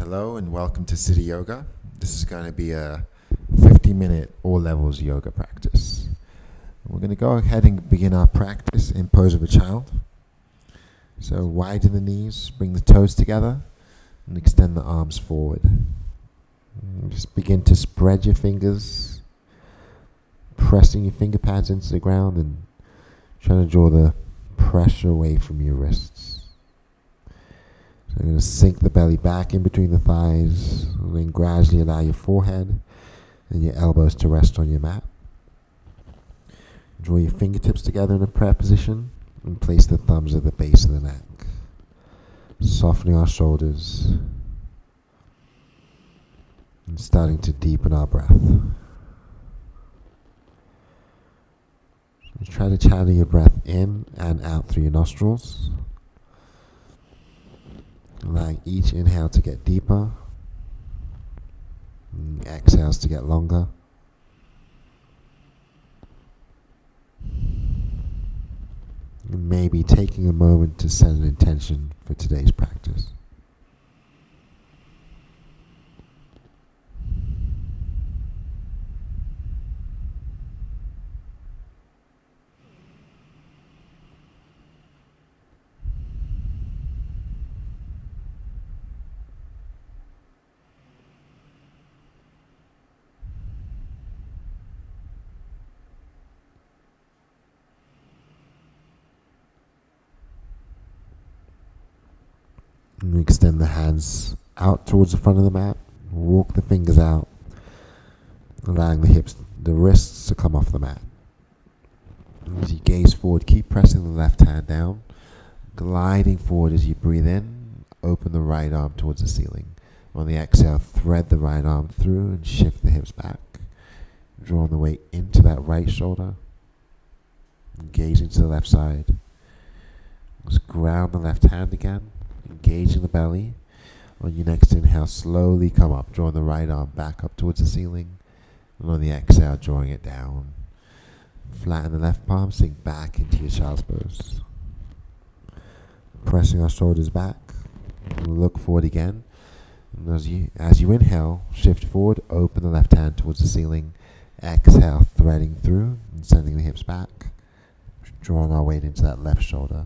Hello and welcome to City Yoga. This is going to be a 50-minute all levels yoga practice. We're going to go ahead and begin our practice in pose of a child. So widen the knees, bring the toes together and extend the arms forward. And just begin to spread your fingers, pressing your finger pads into the ground and trying to draw the pressure away from your wrists. So you're going to sink the belly back in between the thighs and then gradually allow your forehead and your elbows to rest on your mat. Draw your fingertips together in a prayer position and place the thumbs at the base of the neck. Softening our shoulders and starting to deepen our breath. So try to channel your breath in and out through your nostrils. Allowing each inhale to get deeper, and exhales to get longer. And maybe taking a moment to set an intention for today's practice. And extend the hands out towards the front of the mat. Walk the fingers out, allowing the wrists to come off the mat. And as you gaze forward, keep pressing the left hand down, gliding forward as you breathe in. Open the right arm towards the ceiling. On the exhale, thread the right arm through and shift the hips back. Drawing the weight into that right shoulder. Engaging to the left side. Just ground the left hand again. Engaging the belly. On your next inhale, slowly come up, drawing the right arm back up towards the ceiling. And on the exhale, drawing it down. Flatten the left palm, sink back into your child's pose. Pressing our shoulders back. Look forward again. And as you inhale, shift forward, open the left hand towards the ceiling. Exhale, threading through and sending the hips back. Drawing our weight into that left shoulder.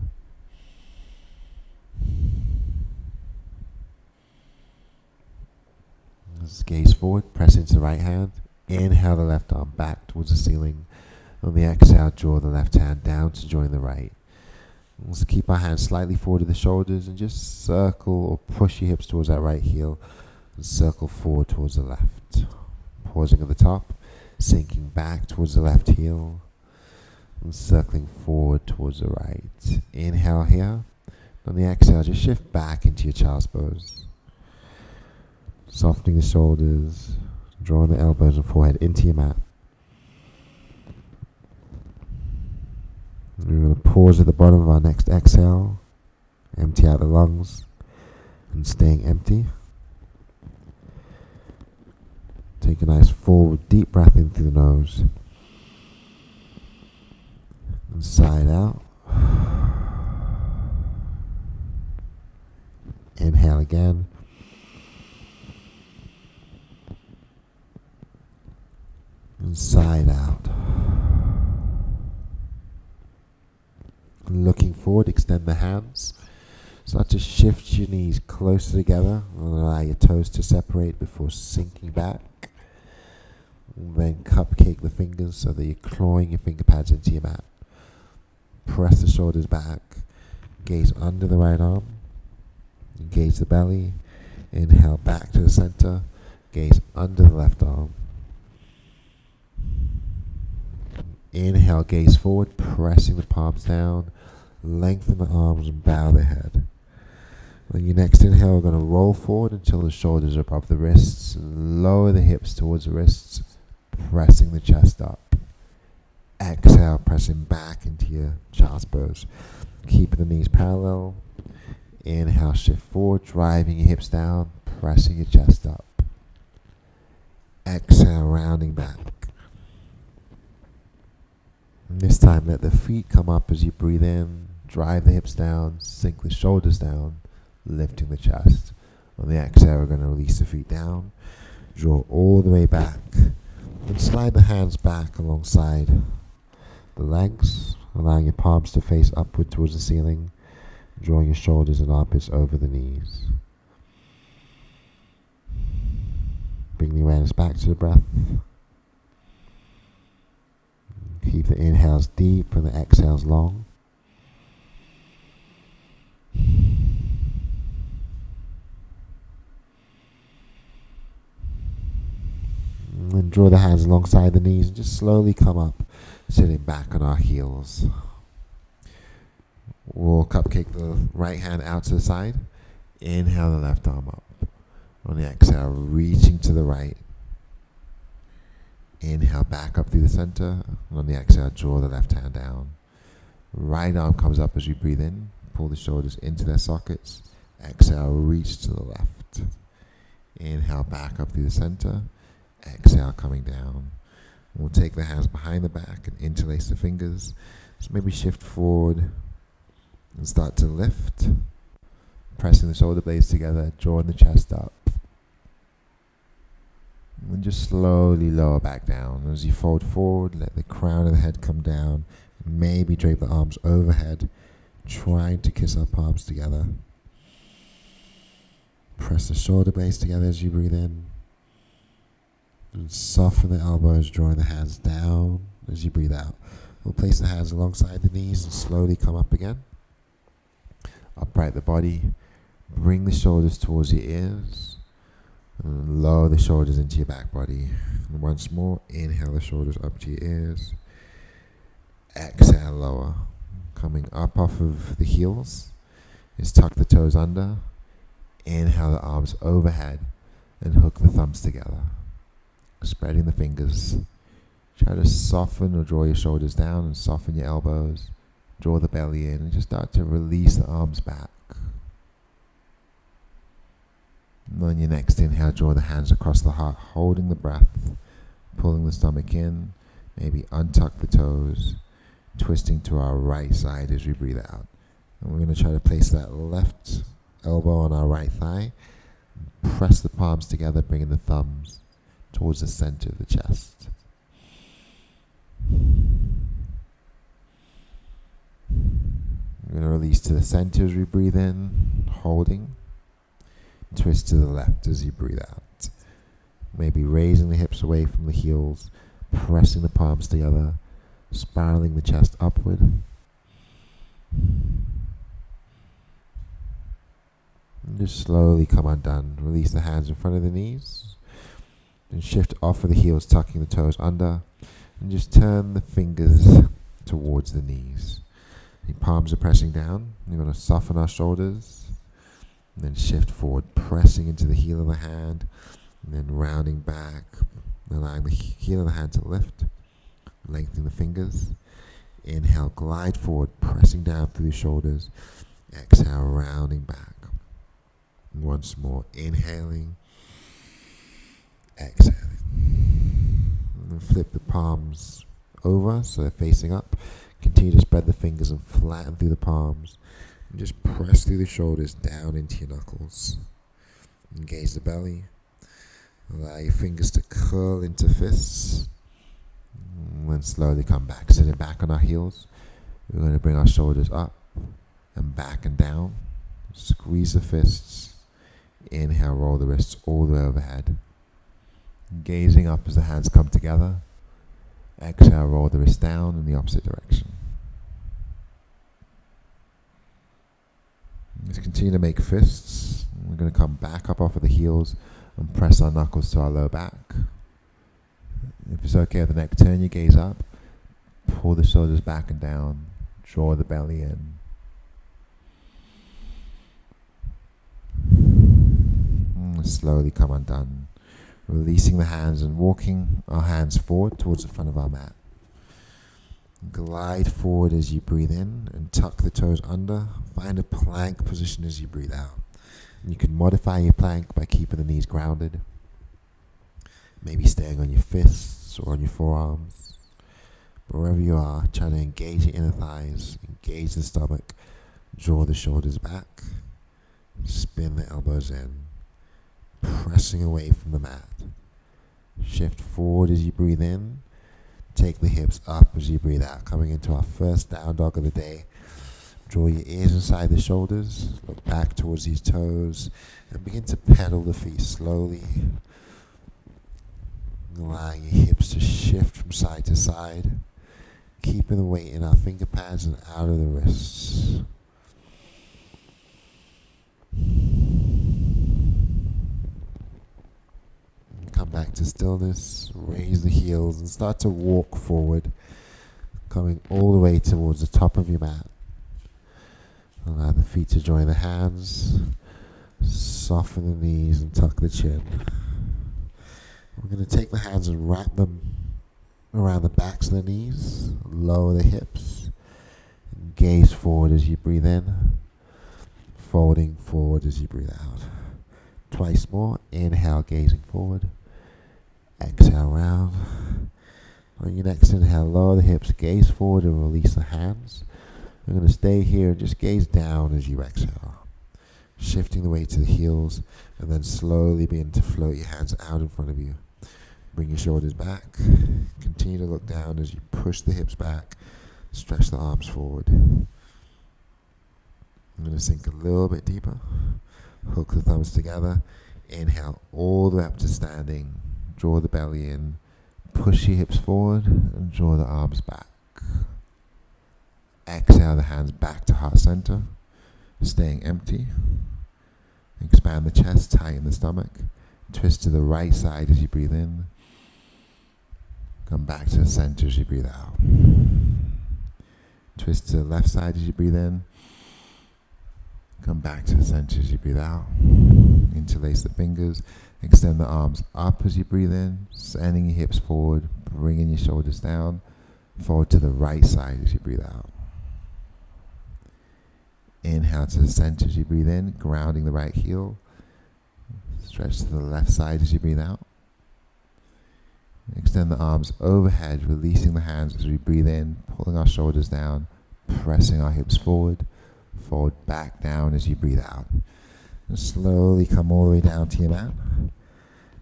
Let's gaze forward, press into the right hand. Inhale the left arm back towards the ceiling. On the exhale, draw the left hand down to join the right. Let's keep our hands slightly forward to the shoulders and just circle or push your hips towards that right heel and circle forward towards the left. Pausing at the top, sinking back towards the left heel and circling forward towards the right. Inhale here. On the exhale, just shift back into your child's pose. Softening the shoulders, drawing the elbows and forehead into your mat. We're going to pause at the bottom of our next exhale. Empty out the lungs and staying empty. Take a nice full deep breath in through the nose. And sigh it out. Inhale again. And sigh it out. Looking forward, extend the hands. Start to shift your knees closer together and allow your toes to separate before sinking back. And then cupcake the fingers so that you're clawing your finger pads into your mat. Press the shoulders back. Gaze under the right arm. Engage the belly. Inhale back to the center. Gaze under the left arm. Inhale, gaze forward, pressing the palms down. Lengthen the arms and bow the head. On your next inhale, we're going to roll forward until the shoulders are above the wrists. And lower the hips towards the wrists, pressing the chest up. Exhale, pressing back into your child's pose. Keeping the knees parallel. Inhale, shift forward, driving your hips down, pressing your chest up. Exhale, rounding back. And this time, let the feet come up as you breathe in. Drive the hips down, sink the shoulders down, lifting the chest. On the exhale, we're going to release the feet down, draw all the way back, and slide the hands back alongside the legs, allowing your palms to face upward towards the ceiling, drawing your shoulders and armpits over the knees. Bring the awareness back to the breath. Keep the inhales deep and the exhales long. And draw the hands alongside the knees and just slowly come up, sitting back on our heels. We'll cupcake the right hand out to the side. Inhale the left arm up. On the exhale, reaching to the right. Inhale back up through the center. And on the exhale, draw the left hand down. Right arm comes up as you breathe in. Pull the shoulders into their sockets. Exhale, reach to the left. Inhale back up through the center. Exhale, coming down. We'll take the hands behind the back and interlace the fingers. So maybe shift forward and start to lift. Pressing the shoulder blades together, drawing the chest up. And just slowly lower back down. As you fold forward, let the crown of the head come down. Maybe drape the arms overhead, trying to kiss our palms together. Press the shoulder blades together as you breathe in. And soften the elbows, drawing the hands down as you breathe out. We'll place the hands alongside the knees and slowly come up again. Upright the body. Bring the shoulders towards your ears. And lower the shoulders into your back body. And once more, inhale the shoulders up to your ears. Exhale, lower. Coming up off of the heels is tuck the toes under. Inhale the arms overhead and hook the thumbs together. Spreading the fingers. Try to soften or draw your shoulders down and soften your elbows. Draw the belly in and just start to release the arms back. And on your next inhale, draw the hands across the heart, holding the breath, pulling the stomach in, maybe untuck the toes, twisting to our right side as we breathe out. And we're going to try to place that left elbow on our right thigh. Press the palms together, bringing the thumbs towards the center of the chest. We're going to release to the center as we breathe in, holding. Twist to the left as you breathe out. Maybe raising the hips away from the heels, pressing the palms together, spiraling the chest upward. And just slowly come undone. Release the hands in front of the knees. And shift off of the heels, tucking the toes under. And just turn the fingers towards the knees. The palms are pressing down. We're going to soften our shoulders. And then shift forward, pressing into the heel of the hand. And then rounding back, allowing the heel of the hand to lift. Lengthening the fingers. Inhale, glide forward, pressing down through the shoulders. Exhale, rounding back. And once more, inhaling. Exhaling. And then flip the palms over so they're facing up. Continue to spread the fingers and flatten through the palms. And just press through the shoulders down into your knuckles. Engage the belly. Allow your fingers to curl into fists. And then slowly come back. Sitting back on our heels. We're going to bring our shoulders up and back and down. Squeeze the fists. Inhale, roll the wrists all the way overhead. Gazing up as the hands come together. Exhale, roll the wrist down in the opposite direction. Just continue to make fists. We're going to come back up off of the heels and press our knuckles to our low back. If it's okay with the neck, turn your gaze up. Pull the shoulders back and down. Draw the belly in. And slowly come undone. Releasing the hands and walking our hands forward towards the front of our mat. Glide forward as you breathe in and tuck the toes under. Find a plank position as you breathe out. And you can modify your plank by keeping the knees grounded. Maybe staying on your fists or on your forearms. But wherever you are, try to engage your inner thighs, engage the stomach, draw the shoulders back, spin the elbows in. pressing away from the mat. Shift forward as you breathe in. Take the hips up as you breathe out. Coming into our first down dog of the day. Draw your ears inside the shoulders. Look back towards these toes. And begin to pedal the feet slowly. Allowing your hips to shift from side to side. Keeping the weight in our finger pads and out of the wrists. Come back to stillness, raise the heels and start to walk forward, coming all the way towards the top of your mat. Allow the feet to join the hands, soften the knees and tuck the chin. We're going to take the hands and wrap them around the backs of the knees, lower the hips, and gaze forward as you breathe in, folding forward as you breathe out. Twice more, inhale, gazing forward. Exhale, round. On your next inhale, lower the hips, gaze forward and release the hands. We're going to stay here and just gaze down as you exhale. Shifting the weight to the heels and then slowly begin to float your hands out in front of you. Bring your shoulders back. Continue to look down as you push the hips back. Stretch the arms forward. I'm going to sink a little bit deeper. Hook the thumbs together. Inhale all the way up to standing. Draw the belly in. Push your hips forward and draw the arms back. Exhale the hands back to heart center. Staying empty. Expand the chest, tighten the stomach. Twist to the right side as you breathe in. Come back to the center as you breathe out. Twist to the left side as you breathe in. Come back to the center as you breathe out. Interlace the fingers. Extend the arms up as you breathe in. Sending your hips forward. Bringing your shoulders down. Forward to the right side as you breathe out. Inhale to the center as you breathe in. Grounding the right heel. Stretch to the left side as you breathe out. Extend the arms overhead, releasing the hands as we breathe in, pulling our shoulders down, pressing our hips forward, forward back down as you breathe out. And slowly come all the way down to your mat.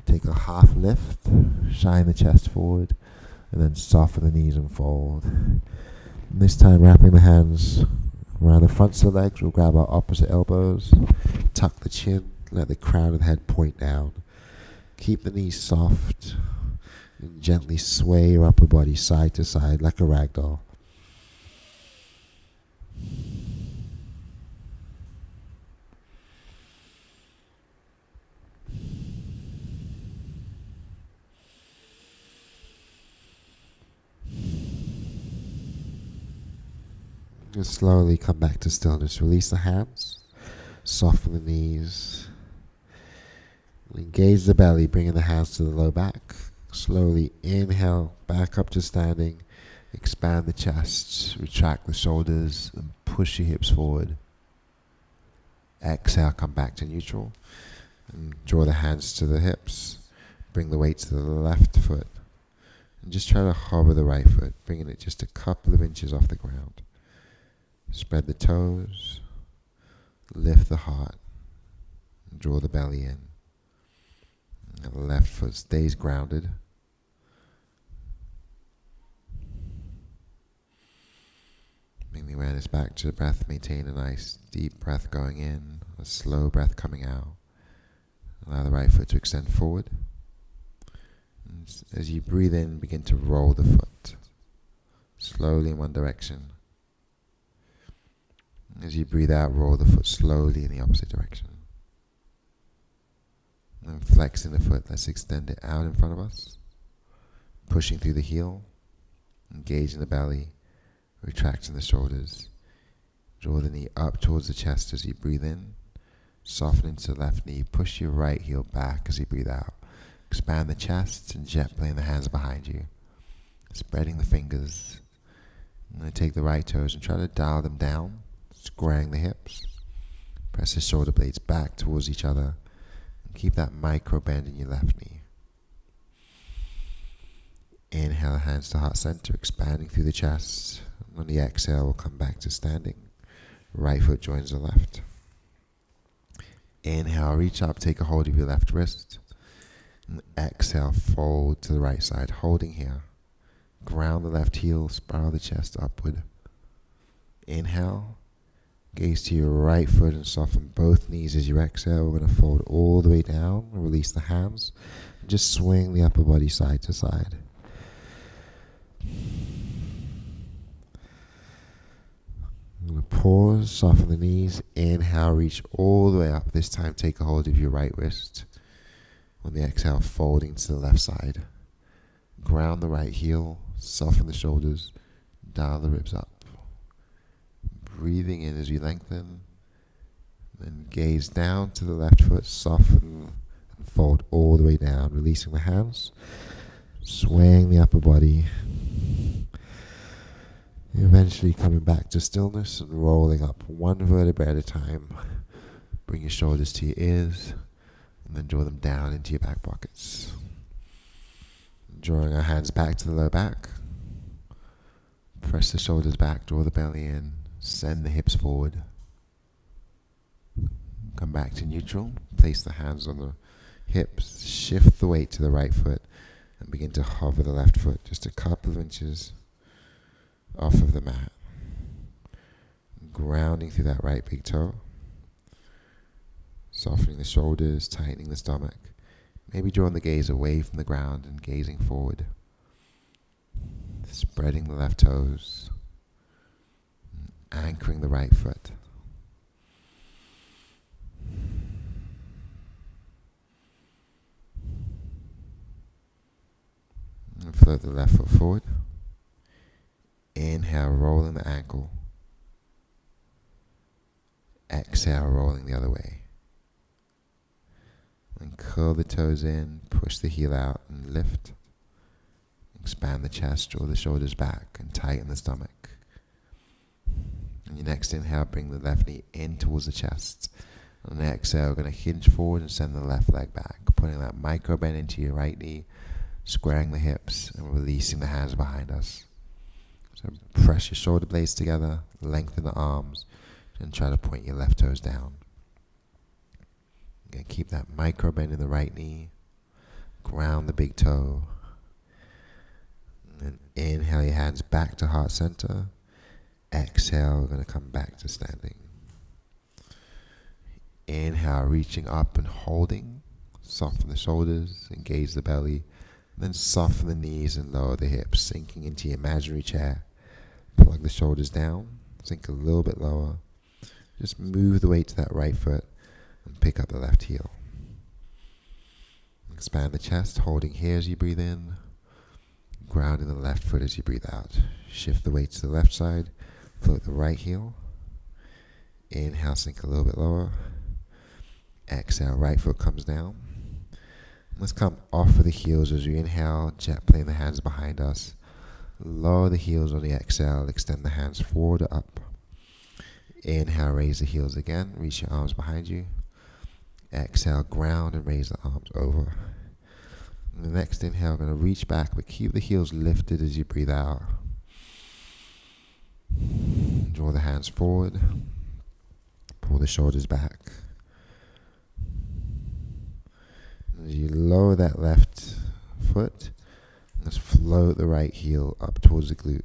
Take a half lift, shine the chest forward, and then soften the knees and fold. And this time wrapping the hands around the fronts of the legs, we'll grab our opposite elbows, tuck the chin, let the crown of the head point down. Keep the knees soft and gently sway your upper body side to side like a rag doll. Just slowly come back to stillness. Release the hands, soften the knees, engage the belly, bringing the hands to the low back. Slowly inhale, back up to standing. Expand the chest, retract the shoulders, and push your hips forward. Exhale, come back to neutral. And draw the hands to the hips. Bring the weight to the left foot. And just try to hover the right foot, bringing it just a couple of inches off the ground. Spread the toes. Lift the heart. And draw the belly in. And the left foot stays grounded. Bring the awareness back to the breath. Maintain a nice deep breath going in, a slow breath coming out. Allow the right foot to extend forward. And as you breathe in, begin to roll the foot slowly in one direction. As you breathe out, roll the foot slowly in the opposite direction. And flexing the foot, let's extend it out in front of us. Pushing through the heel, engaging the belly, retracting the shoulders. Draw the knee up towards the chest as you breathe in. Soften into the left knee, push your right heel back as you breathe out. Expand the chest and jet plane the hands behind you. Spreading the fingers. I'm going to take the right toes and try to dial them down, squaring the hips. Press the shoulder blades back towards each other. And keep that micro bend in your left knee. Inhale, hands to heart center, expanding through the chest. On the exhale, we'll come back to standing. Right foot joins the left. Inhale, reach up, take a hold of your left wrist. And exhale, fold to the right side, holding here. Ground the left heel, spiral the chest upward. Inhale, gaze to your right foot and soften both knees as you exhale. We're going to fold all the way down, release the hands. Just swing the upper body side to side. I'm going to pause, soften the knees. Inhale, reach all the way up. This time take a hold of your right wrist. On the exhale, folding to the left side. Ground the right heel, soften the shoulders, dial the ribs up. Breathing in as you lengthen. Then gaze down to the left foot, soften and fold all the way down, releasing the hands. Swaying the upper body. Eventually coming back to stillness and rolling up one vertebra at a time. Bring your shoulders to your ears and then draw them down into your back pockets. Drawing our hands back to the low back. Press the shoulders back, draw the belly in, send the hips forward. Come back to neutral, place the hands on the hips, shift the weight to the right foot and begin to hover the left foot just a couple of inches off of the mat. Grounding through that right big toe. Softening the shoulders, tightening the stomach. Maybe drawing the gaze away from the ground and gazing forward. Spreading the left toes. Anchoring the right foot. And float the left foot forward. Inhale, rolling the ankle. Exhale, rolling the other way. And curl the toes in, push the heel out and lift. Expand the chest, draw the shoulders back and tighten the stomach. On your next inhale, bring the left knee in towards the chest. On the exhale, we're going to hinge forward and send the left leg back, putting that micro bend into your right knee, squaring the hips and releasing the hands behind us. So press your shoulder blades together, lengthen the arms, and try to point your left toes down. Again, keep that micro bend in the right knee, ground the big toe, and inhale your hands back to heart center. Exhale, we're going to come back to standing. Inhale, reaching up and holding. Soften the shoulders, engage the belly. Then soften the knees and lower the hips, sinking into your imaginary chair. Plug the shoulders down, sink a little bit lower. Just move the weight to that right foot and pick up the left heel. Expand the chest, holding here as you breathe in. Grounding the left foot as you breathe out. Shift the weight to the left side. Float the right heel. Inhale, sink a little bit lower. Exhale, right foot comes down. Let's come off of the heels as we inhale, jet plane the hands behind us. Lower the heels on the exhale, extend the hands forward or up. Inhale, raise the heels again, reach your arms behind you. Exhale, ground and raise the arms over. And the next inhale, we're going to reach back, but keep the heels lifted as you breathe out. Draw the hands forward. Pull the shoulders back. As you lower that left foot, let's float the right heel up towards the glute.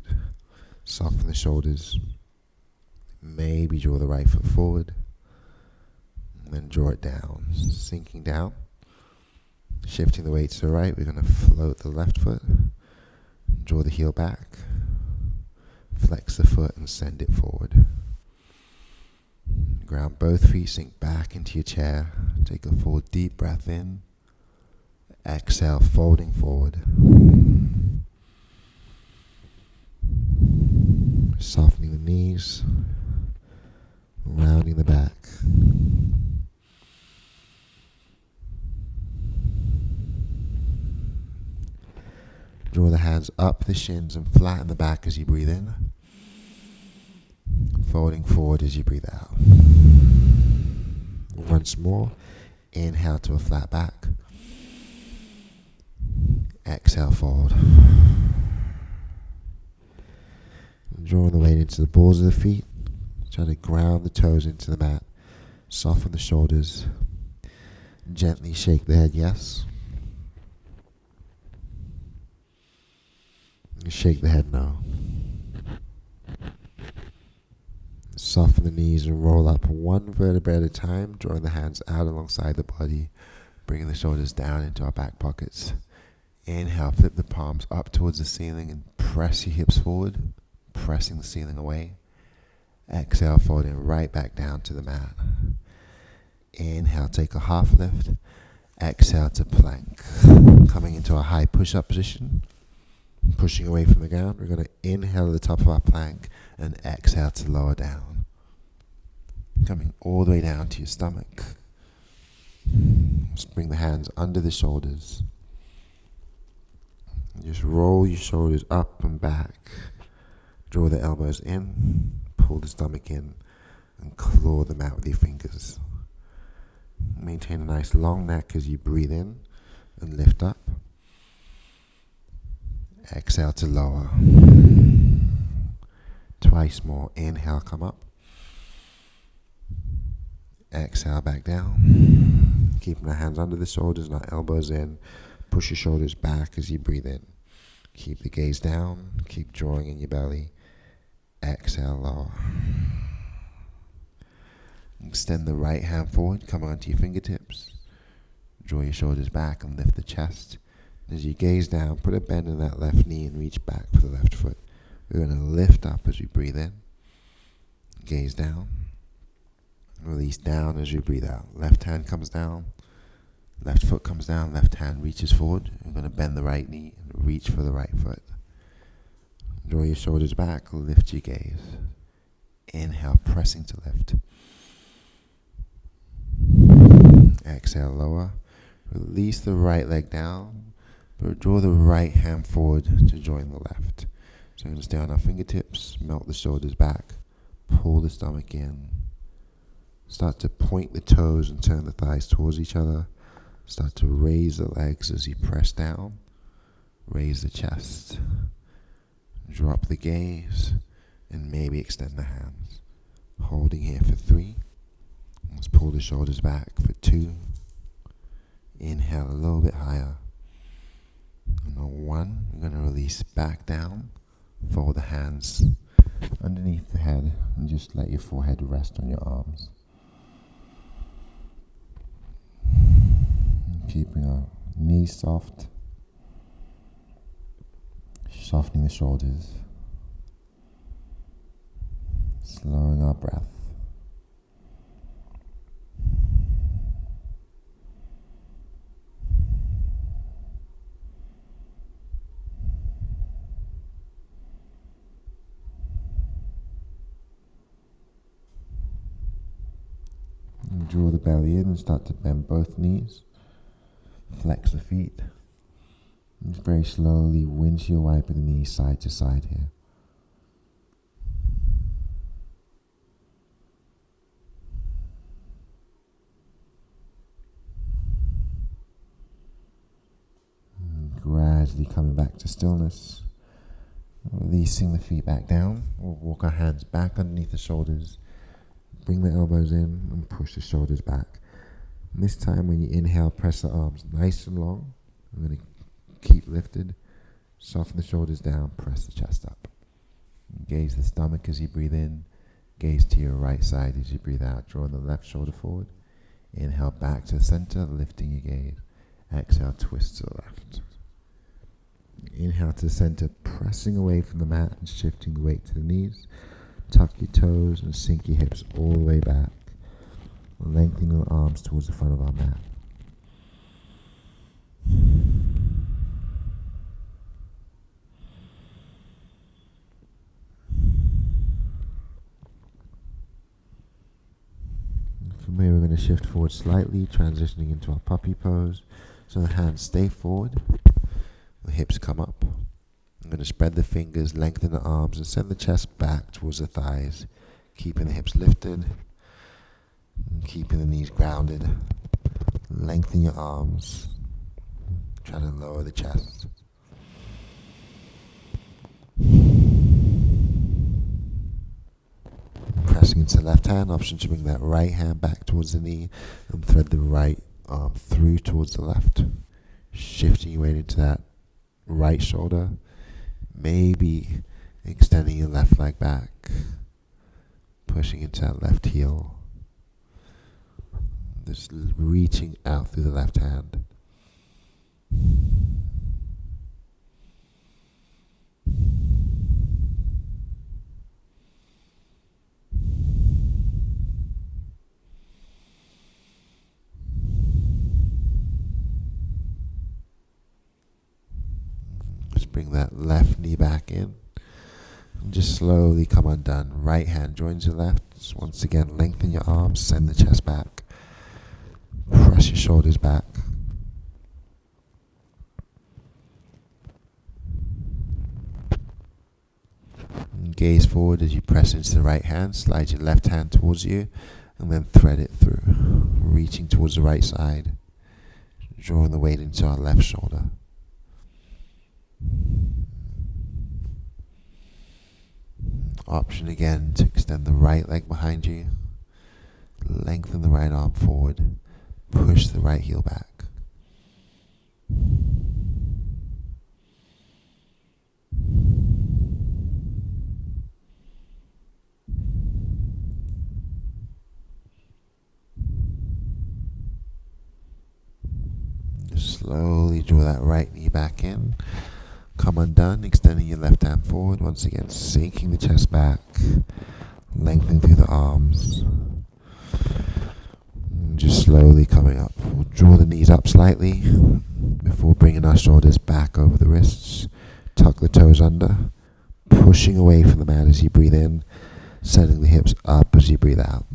Soften the shoulders. Maybe draw the right foot forward. And then draw it down. Sinking down. Shifting the weight to the right, we're going to float the left foot. Draw the heel back. Flex the foot and send it forward. Ground both feet, sink back into your chair. Take a full deep breath in. Exhale, folding forward. Softening the knees. Rounding the back. Draw the hands up the shins and flatten the back as you breathe in. Folding forward as you breathe out. Once more, inhale to a flat back. Exhale, fold. Drawing the weight into the balls of the feet. Try to ground the toes into the mat. Soften the shoulders. Gently shake the head yes. Shake the head no. Soften the knees and roll up one vertebra at a time, drawing the hands out alongside the body, bringing the shoulders down into our back pockets. Inhale, flip the palms up towards the ceiling and press your hips forward, pressing the ceiling away. Exhale, folding right back down to the mat. Inhale, take a half lift. Exhale to plank. Coming into a high push-up position, pushing away from the ground. We're going to inhale at the top of our plank and exhale to lower down. Coming all the way down to your stomach. Just bring the hands under the shoulders. Just roll your shoulders up and back. Draw the elbows in, pull the stomach in, and claw them out with your fingers. Maintain a nice long neck as you breathe in and lift up. Exhale to lower. Twice more. Inhale, come up. Exhale, back down. Keeping the hands under the shoulders, not elbows in. Push your shoulders back as you breathe in. Keep the gaze down. Keep drawing in your belly. Exhale, lower. Extend the right hand forward, come onto your fingertips. Draw your shoulders back and lift the chest. As you gaze down, put a bend in that left knee and reach back for the left foot. We're going to lift up as we breathe in. Gaze down. Release down as you breathe out. Left hand comes down. Left foot comes down. Left hand reaches forward. We're going to bend the right knee and reach for the right foot. Draw your shoulders back. Lift your gaze. Inhale, pressing to lift. Exhale, lower. Release the right leg down, but draw the right hand forward to join the left. So we're going to stay on our fingertips, melt the shoulders back, pull the stomach in. Start to point the toes and turn the thighs towards each other. Start to raise the legs as you press down. Raise the chest. Drop the gaze, and maybe extend the hands. Holding here for 3. Let's pull the shoulders back for 2. Inhale a little bit higher. And on 1, we're going to release back down. Fold the hands underneath the head and just let your forehead rest on your arms. Keeping our knees soft. Softening the shoulders. Slowing our breath. Draw the belly in and start to bend both knees. Flex the feet. And very slowly windshield wiper the knees side to side here. And gradually coming back to stillness. Releasing the feet back down. We'll walk our hands back underneath the shoulders. Bring the elbows in and push the shoulders back. And this time when you inhale, press the arms nice and long. I'm going to keep lifted. Soften the shoulders down, press the chest up. Gaze the stomach as you breathe in. Gaze to your right side as you breathe out. Drawing the left shoulder forward. Inhale back to the center, lifting your gaze. Exhale, twist to the left. Inhale to the center, pressing away from the mat and shifting the weight to the knees. Tuck your toes and sink your hips all the way back. Lengthening the arms towards the front of our mat. From here we're going to shift forward slightly, transitioning into our puppy pose. So the hands stay forward, the hips come up. I'm going to spread the fingers, lengthen the arms, and send the chest back towards the thighs, keeping the hips lifted, and keeping the knees grounded. Lengthen your arms, try to lower the chest. Pressing into the left hand, option to bring that right hand back towards the knee and thread the right arm through towards the left, shifting your weight into that right shoulder, maybe extending your left leg back, pushing into that left heel, just reaching out through the left hand. Just bring that left knee back in. And just slowly come undone. Right hand joins your left. Just once again, lengthen your arms, send the chest back. Press your shoulders back. And gaze forward as you press into the right hand. Slide your left hand towards you and then thread it through. Reaching towards the right side. Drawing the weight into our left shoulder. Option again to extend the right leg behind you, lengthen the right arm forward, push the right heel back. Just slowly draw that right knee back in. Come undone, extending your left hand forward, once again sinking the chest back, lengthening through the arms. And just slowly coming up. We'll draw the knees up slightly before bringing our shoulders back over the wrists. Tuck the toes under, pushing away from the mat as you breathe in, sending the hips up as you breathe out.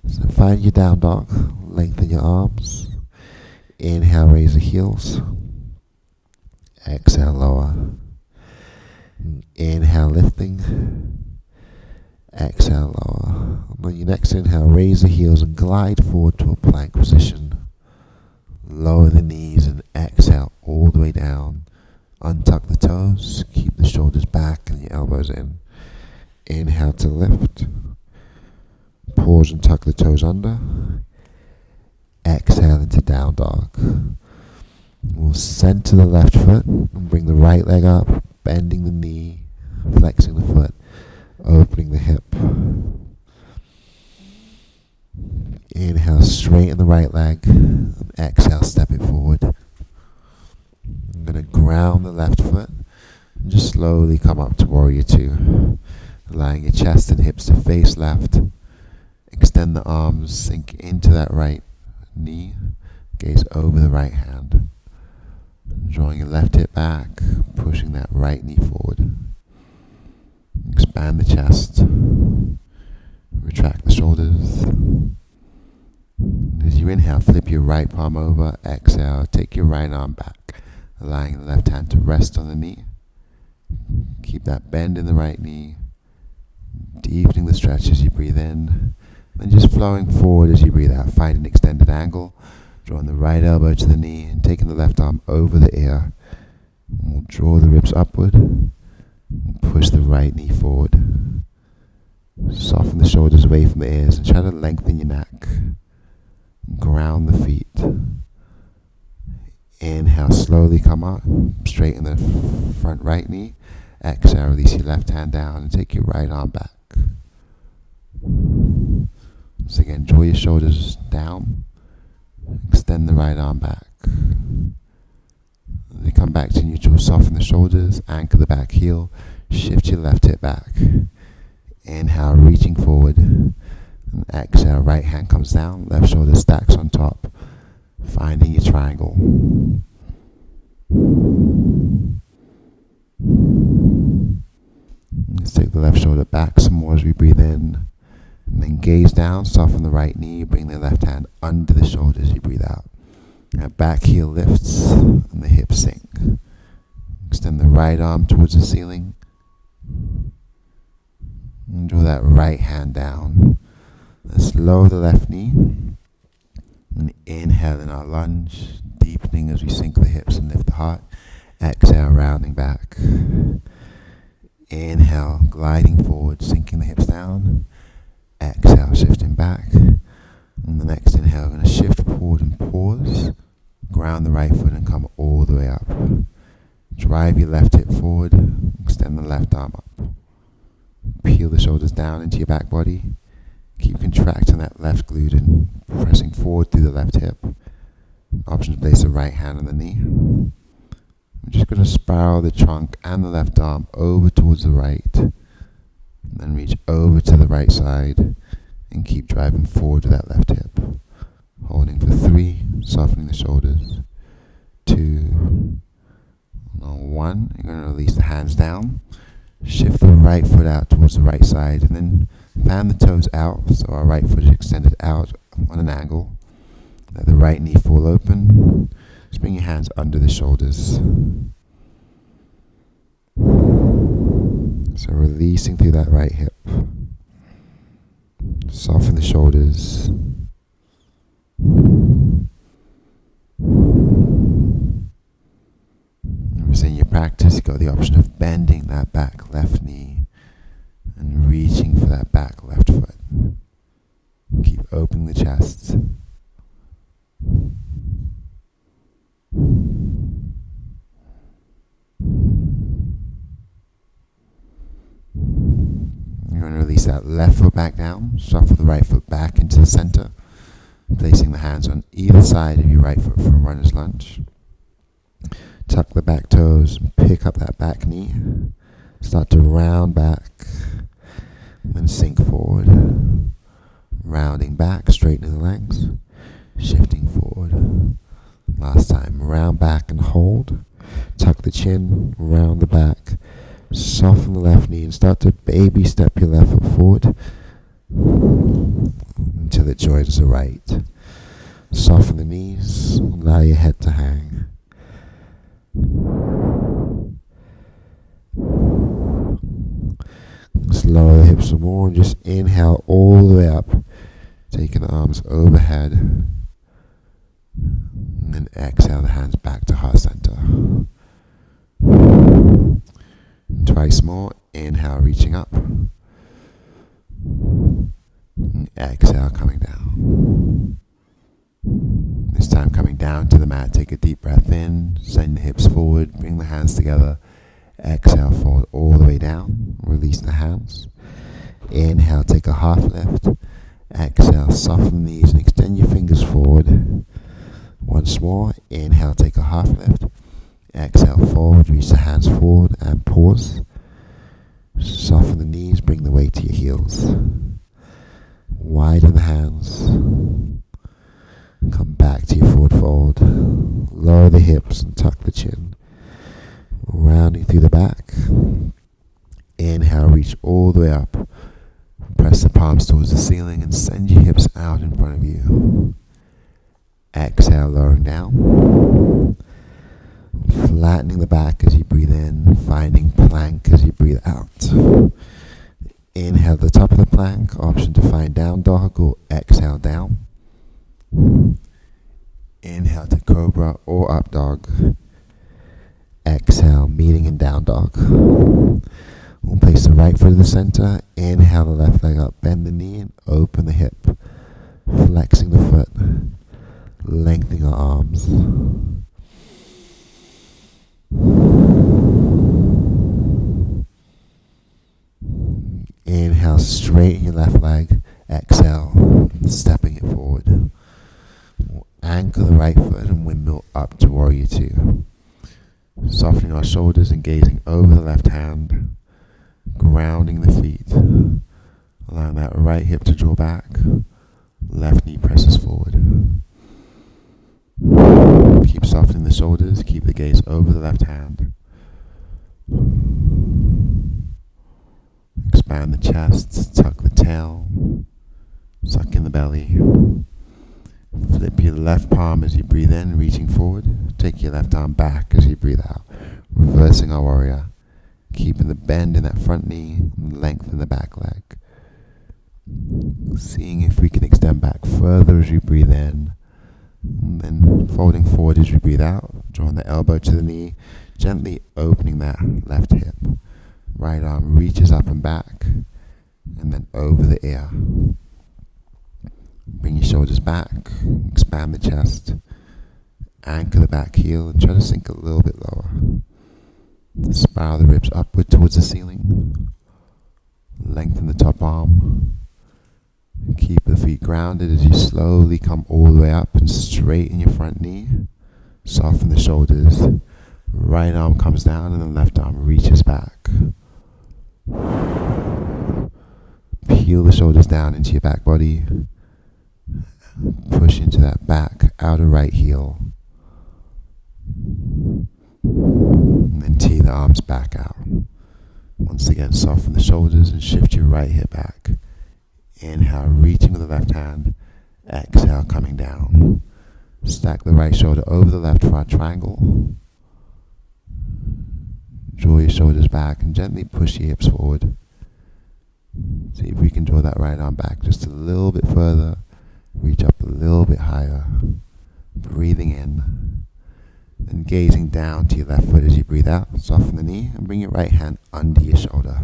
So find your down dog, lengthen your arms. Inhale, raise the heels. Exhale, lower. Inhale, lifting. Exhale, lower. On your next inhale, raise the heels and glide forward to a plank position. Lower the knees and exhale all the way down. Untuck the toes. Keep the shoulders back and your elbows in. Inhale to lift. Pause and tuck the toes under. Exhale into down dog. We'll center the left foot and bring the right leg up, bending the knee, flexing the foot, opening the hip. Inhale, straighten the right leg, and exhale, step it forward. I'm going to ground the left foot and just slowly come up to warrior two, allowing your chest and hips to face left. Extend the arms, sink into that right knee, gaze over the right hand. Drawing your left hip back, pushing that right knee forward. Expand the chest. Retract the shoulders. As you inhale, flip your right palm over. Exhale, take your right arm back, allowing the left hand to rest on the knee. Keep that bend in the right knee. Deepening the stretch as you breathe in. And just flowing forward as you breathe out. Find an extended angle. Drawing the right elbow to the knee and taking the left arm over the ear. And we'll draw the ribs upward and push the right knee forward. Soften the shoulders away from the ears and try to lengthen your neck. Ground the feet. Inhale, slowly come up, straighten the front right knee. Exhale, release your left hand down and take your right arm back. Once again, draw your shoulders down. Extend the right arm back. Then come back to neutral, soften the shoulders, anchor the back heel, shift your left hip back. Inhale, reaching forward. And exhale, right hand comes down, left shoulder stacks on top, finding your triangle. Let's take the left shoulder back some more as we breathe in. And then gaze down, soften the right knee, bring the left hand under the shoulder as you breathe out. Now back heel lifts and the hips sink. Extend the right arm towards the ceiling. And draw that right hand down. Let's lower the left knee. And inhale in our lunge, deepening as we sink the hips and lift the heart. Exhale, rounding back. Inhale, gliding forward, sinking the hips down. Exhale, shifting back. On the next inhale, we're going to shift forward and pause. Ground the right foot and come all the way up. Drive your left hip forward. Extend the left arm up. Peel the shoulders down into your back body. Keep contracting that left glute and pressing forward through the left hip. Option to place the right hand on the knee. I'm just going to spiral the trunk and the left arm over towards the right. And then reach over to the right side and keep driving forward with that left hip. Holding for 3, softening the shoulders. 2, on 1, you're going to release the hands down. Shift the right foot out towards the right side and then fan the toes out so our right foot is extended out on an angle. Let the right knee fall open. Just bring your hands under the shoulders. So releasing through that right hip. Soften the shoulders. In your practice, you've got the option of bending that back left knee and reaching for that back left foot. Keep opening the chest. You're going to release that left foot back down, shuffle the right foot back into the center, placing the hands on either side of your right foot for a runner's lunge. Tuck the back toes and pick up that back knee. Start to round back, then sink forward. Rounding back, straightening the legs, shifting forward. Last time, round back and hold. Tuck the chin, round the back, soften the left knee and start to baby step your left foot forward until it joins the right. Soften the knees, allow your head to hang. Just lower the hips some more and just inhale all the way up, taking the arms overhead, and then exhale the hands back to heart center. Twice more, inhale reaching up, and exhale coming down. This time coming down to the mat, take a deep breath in, send the hips forward, bring the hands together, exhale forward all the way down, release the hands. Inhale, take a half lift, exhale, soften the knees and extend your fingers forward. Once more, inhale, take a half lift, exhale forward, reach the hands forward and pause. Soften the knees, bring the weight to your heels. Widen the hands. Come back to your forward fold. Lower the hips and tuck the chin. Rounding through the back. Inhale, reach all the way up. Press the palms towards the ceiling and send your hips out in front of you. Exhale, lowering down. Flattening the back as you breathe in. Finding plank as you breathe out. Inhale the top of the plank. Option to find down dog or exhale down. Inhale to cobra or up dog. Exhale, meeting in down dog. We'll place the right foot in the center. Inhale the left leg up, bend the knee and open the hip. Flexing the foot, lengthening our arms. Inhale, straighten your left leg. Exhale, stepping it forward. We'll anchor the right foot and windmill up to warrior 2. Softening our shoulders and gazing over the left hand. Grounding the feet. Allowing that right hip to draw back. Left knee presses forward. Keep softening the shoulders. Keep the gaze over the left hand. Expand the chest. Tuck the tail. Suck in the belly. Flip your left palm as you breathe in, reaching forward. Take your left arm back as you breathe out. Reversing our warrior. Keeping the bend in that front knee and lengthen the back leg. Seeing if we can extend back further as you breathe in. And then folding forward as you breathe out. Drawing the elbow to the knee. Gently opening that left hip. Right arm reaches up and back. And then over the ear. Bring your shoulders back, expand the chest, anchor the back heel, and try to sink a little bit lower. Spiral the ribs upward towards the ceiling. Lengthen the top arm. Keep the feet grounded as you slowly come all the way up and straighten your front knee. Soften the shoulders. Right arm comes down and the left arm reaches back. Peel the shoulders down into your back body. Push into that back outer right heel. And then tee the arms back out. Once again, soften the shoulders and shift your right hip back. Inhale, reaching with the left hand. Exhale, coming down. Stack the right shoulder over the left for our triangle. Draw your shoulders back and gently push your hips forward. See if we can draw that right arm back just a little bit further. Reach up a little bit higher. Breathing in. Then gazing down to your left foot as you breathe out. Soften the knee and bring your right hand under your shoulder.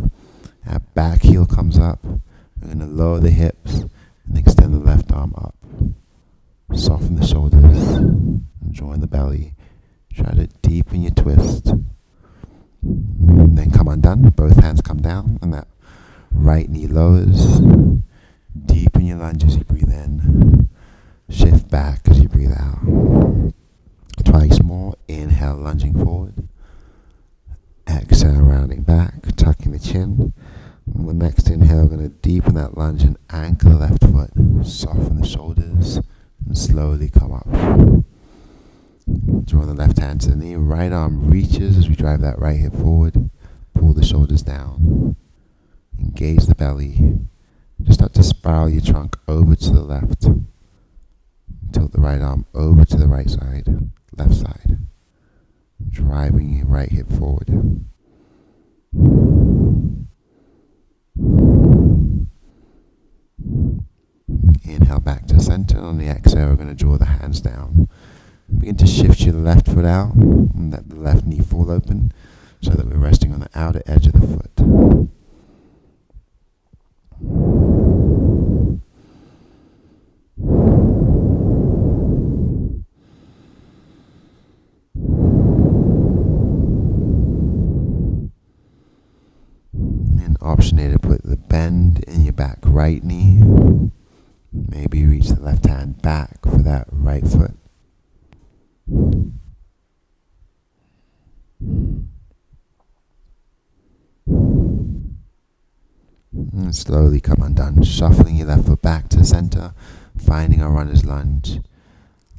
Our back heel comes up. We're going to lower the hips and extend the left arm up. Soften the shoulders and join the belly. Try to deepen your twist. Then come undone. Both hands come down and that right knee lowers. Deepen your lunge as you breathe in. Shift back as you breathe out. Twice more. Inhale, lunging forward. Exhale, rounding back, tucking the chin. On the next inhale, going to deepen that lunge and anchor the left foot. Soften the shoulders and slowly come up. Draw the left hand to the knee. Right arm reaches as we drive that right hip forward. Pull the shoulders down. Engage the belly. Just start to spiral your trunk over to the left. Tilt the right arm over to the right side, left side. Driving your right hip forward. Inhale back to center. On the exhale, we're going to draw the hands down. Begin to shift your left foot out and let the left knee fall open so that we're resting on the outer edge of the foot. And option A to put the bend in your back right knee. Maybe reach the left hand back for that right foot. And slowly come undone, shuffling your left foot back to the center, finding our runner's lunge.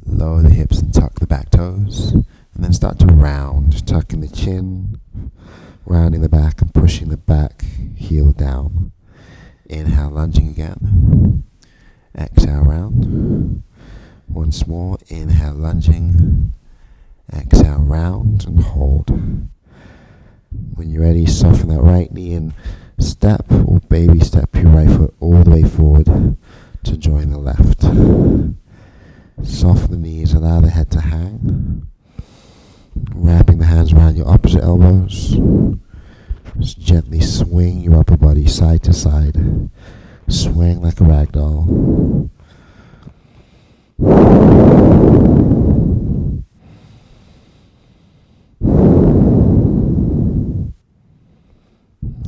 Lower the hips and tuck the back toes, and then start to round, tucking the chin, rounding the back and pushing the back heel down. Inhale, lunging again. Exhale, round. Once more, inhale, lunging. Exhale, round and hold. When you're ready, soften that right knee and step or baby step your right foot all the way forward to join the left. Soften the knees, allow the head to hang. Wrapping the hands around your opposite elbows. Just gently swing your upper body side to side. Swing like a rag doll.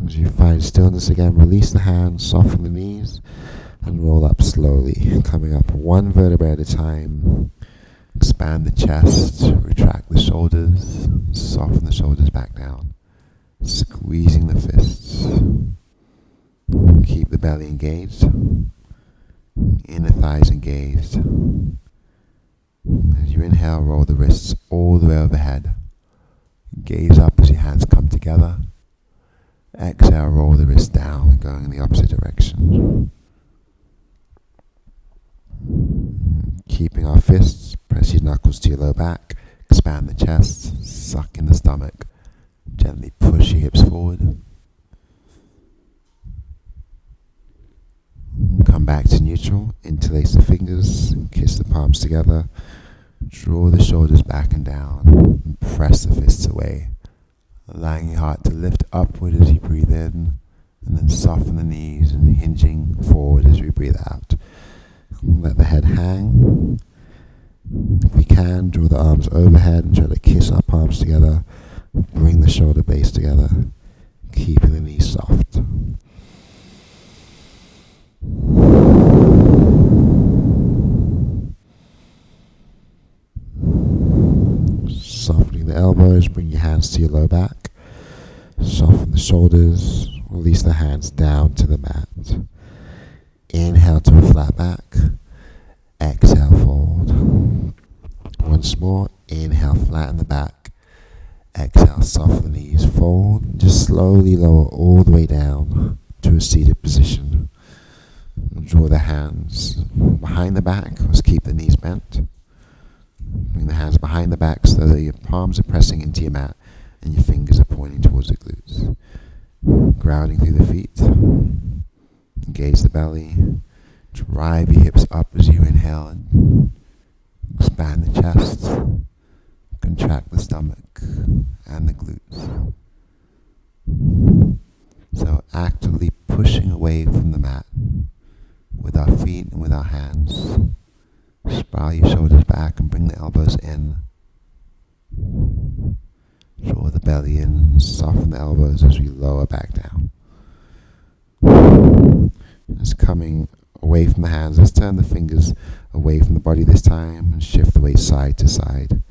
As you find stillness again, release the hands, soften the knees, and roll up slowly, coming up one vertebra at a time. Expand the chest, retract the shoulders, soften the shoulders back down, squeezing the fists. Keep the belly engaged, inner thighs engaged. As you inhale, roll the wrists all the way overhead. Gaze up as your hands come together. Exhale, roll the wrists down, going in the opposite direction. Keeping our fists, press your knuckles to your low back, expand the chest, suck in the stomach, gently push your hips forward. Come back to neutral, interlace the fingers, kiss the palms together, draw the shoulders back and down, and press the fists away, allowing your heart to lift upward as you breathe in, and then soften the knees and hinging forward as we breathe out. Let the head hang. If we can, draw the arms overhead and try to kiss our palms together. Bring the shoulder base together, keeping the knees soft. Softening the elbows, bring your hands to your low back. Soften the shoulders, release the hands down to the mat. Inhale to a flat back. Exhale, fold. Once more, inhale, flatten the back. Exhale, soften the knees, fold. Just slowly lower all the way down to a seated position. Draw the hands behind the back. Let's keep the knees bent. Bring the hands behind the back so that your palms are pressing into your mat and your fingers are pointing towards the glutes. Grounding through the feet. Engage the belly. Drive your hips up as you inhale and expand the chest. Contract the stomach and the glutes. So actively pushing away from the mat with our feet and with our hands. Spiral your shoulders back and bring the elbows in. Draw the belly in and soften the elbows as we lower back down. Just coming away from the hands. Let's turn the fingers away from the body this time and shift the weight side to side.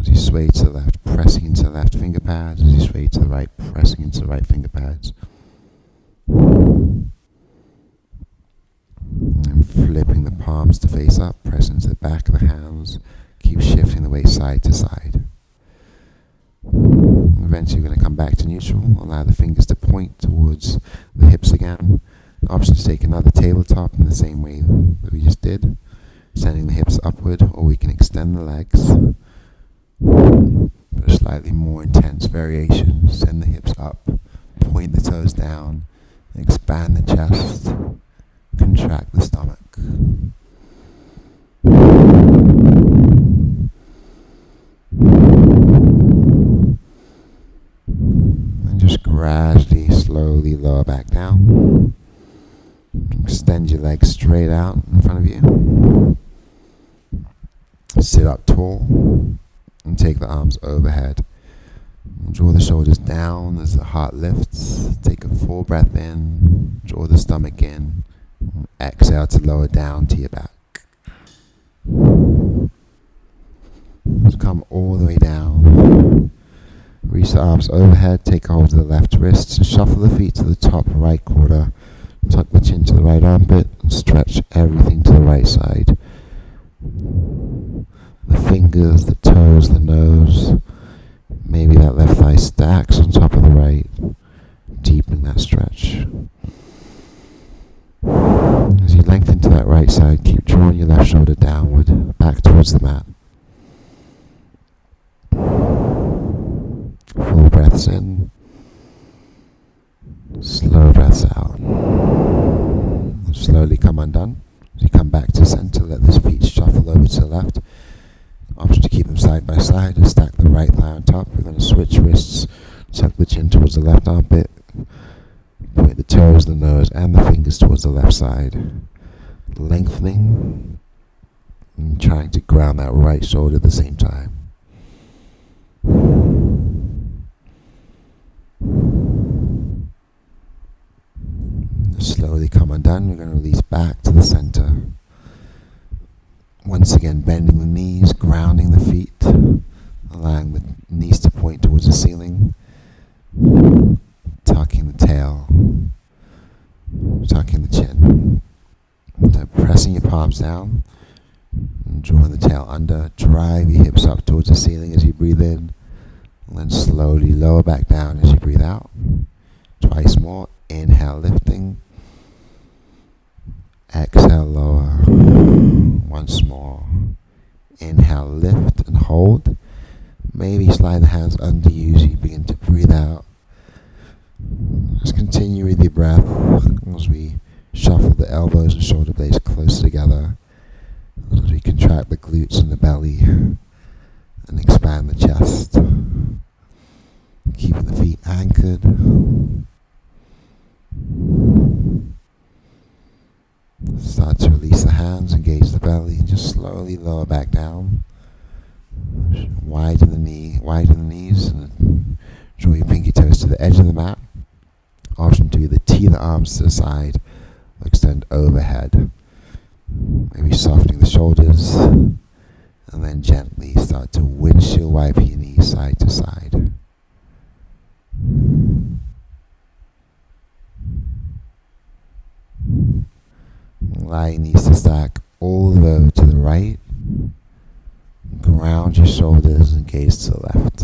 As you sway to the left, pressing into the left finger pads. As you sway to the right, pressing into the right finger pads. And flipping the palms to face up, press into the back of the hands. Keep shifting the weight side to side. Eventually we're going to come back to neutral. Allow the fingers to point towards the hips again. An option to take another tabletop in the same way that we just did. Sending the hips upward, or we can extend the legs. For a slightly more intense variation, send the hips up, point the toes down, expand the chest, contract the stomach. And just gradually, slowly lower back down. Extend your legs straight out in front of you. Sit up tall and take the arms overhead. Draw the shoulders down as the heart lifts. Take a full breath in. Draw the stomach in. Exhale to lower down to your back. Let's come all the way down. Reach the arms overhead. Take hold of the left wrist and shuffle the feet to the top right quarter. Tuck the chin to the right armpit and stretch everything to the right side. The fingers, the toes, the nose. Maybe that left thigh stacks on top of the right. Deepen that stretch. As you lengthen to that right side, keep drawing your left shoulder downward, back towards the mat. Full breaths in. Slow breaths out. Slowly come undone. As you come back to center, let the feet shuffle over to the left. Option to keep them side by side and stack the right thigh on top. We're going to switch wrists, tuck the chin towards the left armpit, point the toes, the nose, and the fingers towards the left side. Lengthening and trying to ground that right shoulder at the same time. Slowly come undone. We're going to release back to the center. Once again, bending the knees, grounding the feet, allowing the knees to point towards the ceiling. Tucking the tail, tucking the chin. So pressing your palms down, and drawing the tail under. Drive your hips up towards the ceiling as you breathe in. And then slowly lower back down as you breathe out. Twice more. Inhale, lifting. Exhale, lower. Once more. Inhale, lift and hold. Maybe slide the hands under you as you begin to breathe out. Just continue with your breath as we shuffle the elbows and shoulder blades closer together. As we contract the glutes and the belly and expand the chest. Keeping the feet anchored. Start to release the hands slowly lower back down. Widen the knees, and draw your pinky toes to the edge of the mat. Option 2, either tee the arms to the side or extend overhead. Maybe softening the shoulders, and then gently start to windshield wipe your knees side to side. Allow your knees to stack all the way over to the right. Ground your shoulders and gaze to the left.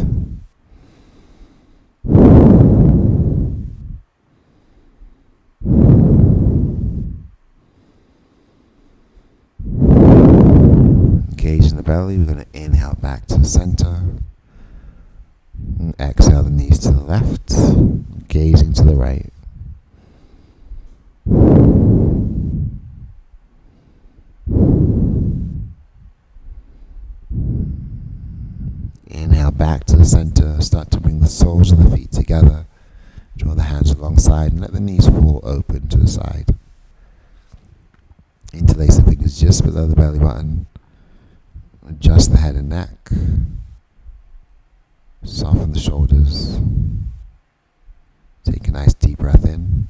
Engage in the belly. We're going to inhale back to the center. And exhale the knees to the left, gazing to the right. Inhale back to the center. Start to bring the soles of the feet together. Draw the hands alongside and let the knees fall open to the side. Interlace the fingers just below the belly button. Adjust the head and neck. Soften the shoulders. Take a nice deep breath in.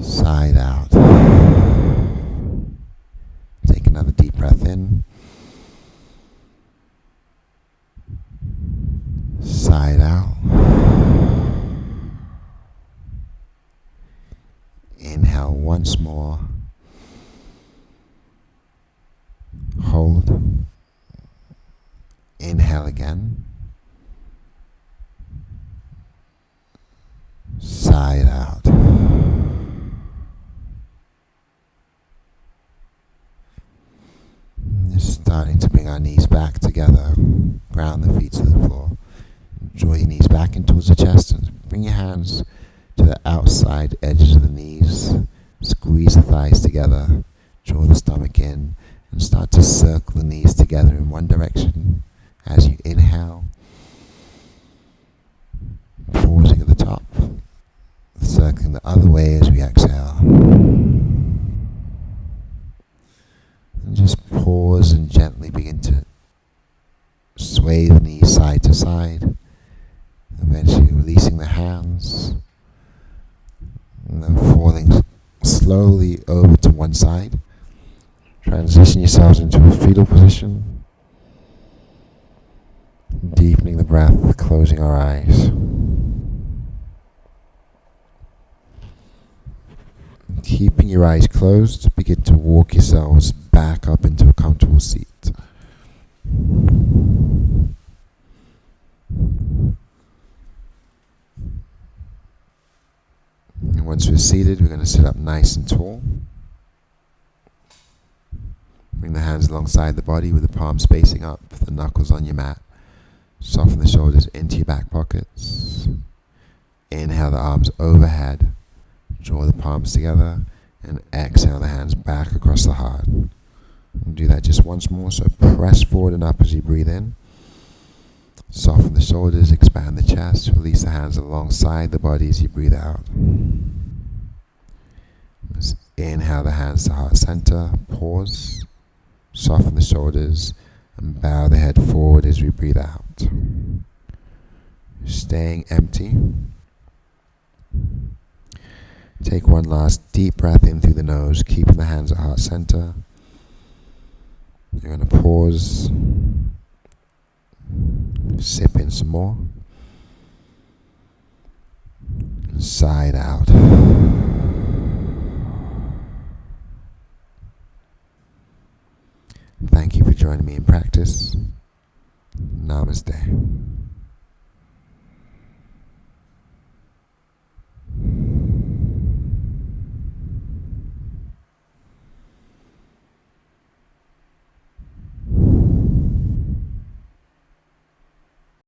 Side out. Take another deep breath in. Side out. Inhale once more. Hold. Inhale again. Side out. Just starting to bring our knees back together. Ground the feet to the floor. Draw your knees back in towards the chest and bring your hands to the outside edges of the knees. Squeeze the thighs together. Draw the stomach in and start to circle the knees together in one direction as you inhale. Pausing at the top. Circling the other way as we exhale. And just pause and gently begin to sway the knees side to side. Eventually releasing the hands. And then falling slowly over to one side. Transition yourselves into a fetal position. Deepening the breath, closing our eyes. Keeping your eyes closed, begin to walk yourselves back up into a comfortable seat. And once we're seated, we're going to sit up nice and tall. Bring the hands alongside the body with the palms facing up, the knuckles on your mat. Soften the shoulders into your back pockets. Inhale the arms overhead. Draw the palms together. And exhale the hands back across the heart. We'll do that just once more. So press forward and up as you breathe in. Soften the shoulders, expand the chest. Release the hands alongside the body as you breathe out. Just inhale the hands to heart center. Pause. Soften the shoulders and bow the head forward as we breathe out. Staying empty. Take one last deep breath in through the nose, keeping the hands at heart center. You're going to pause. Sip in some more. And side out. Thank you for joining me in practice. Namaste.